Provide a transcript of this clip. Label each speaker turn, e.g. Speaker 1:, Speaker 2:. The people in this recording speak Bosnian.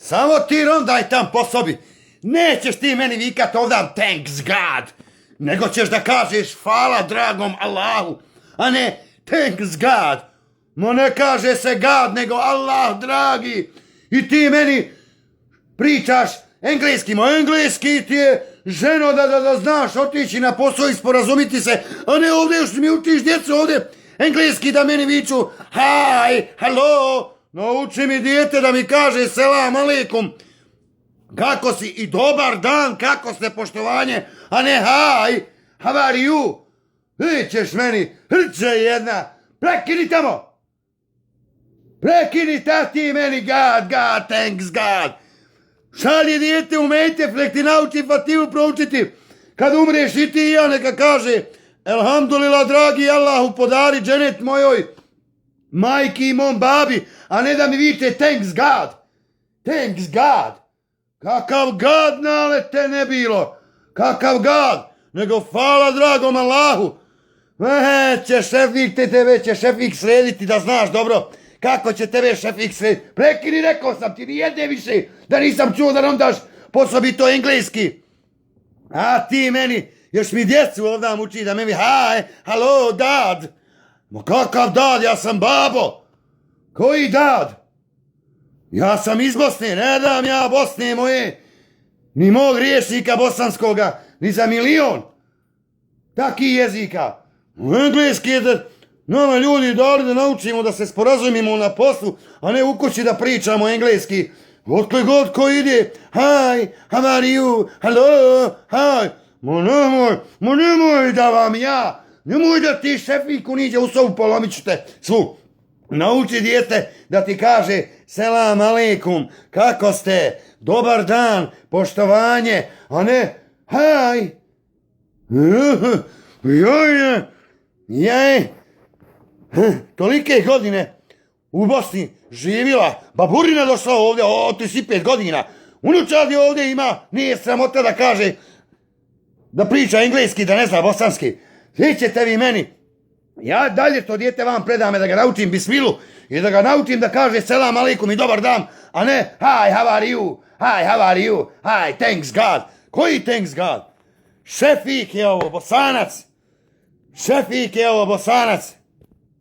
Speaker 1: Samo ti rondaj tam po sobi. Nećeš ti meni vikat ovdje thanks God, nego ćeš da kažeš hvala dragom Allahu, a ne thanks God. No ne kaže se God, nego Allah dragi. I ti meni pričaš engleski, engleski ti je ženo da znaš otići na posao i sporazumiti se, a ne ovdje još mi utiš djecu ovdje engleski da meni viču hi, hello. Nauči mi dijete da mi kaže selam aleikum, kako si i dobar dan, kako ste poštovanje, a ne hi, how are you. Ti ćeš meni, hrče jedna, prekini tamo. Prekini ti meni God, thanks God. Šalje dijete u Mejtef, ti nauči Fatihu proučiti. Kad umreš i ti i ja neka kaže elhamdulillah dragi Allahu podari dženet mojoj majki i mom babi, a ne da mi vidite thanks God. Thanks God. Kakav God nalete ne bilo. Kakav God. Nego hvala dragom Allahu. Će šefik srediti da znaš dobro kako će tebe šefik srediti. Prekini, rekao sam ti, nijedne više da nisam čuo da nam daš po sobi to engleski. A ti meni, još mi djecu ovdje uči da meni hi, hello dad. Ma kakav dad, ja sam babo. Koji dad? Ja sam iz Bosne, ne dam ja Bosne moje, ni mog riječnika bosanskoga, ni za milion. Taki jezika. U engleski je da nama ljudi dali da naučimo da se sporazumimo na poslu, a ne u kući da pričamo engleski. Otkle god ko ide, hi, how are you, hello, hi. Ma nemoj da vam ja, nemoj da ti šefiku niđe u sobu, polomit ću te svu. Nauči dijete da ti kaže selam aleikum, kako ste, dobar dan, poštovanje, a ne hi. Tolike godine u Bosni živjela, baburina došla ovdje od 35 godina, unučad je ovdje ima, nije sramota da kaže, da priča engleski, da ne zna bosanski. Vi ćete vi meni, ja dalje to dijete vam predame da ga naučim bismilu i da ga naučim da kaže selam aleikum i dobar dan, a ne hi, how are you, hi, how are you, hi, thanks God. Koji thanks God? Šefik je ovo, Bosanac. Šefik je ovo, Bosanac.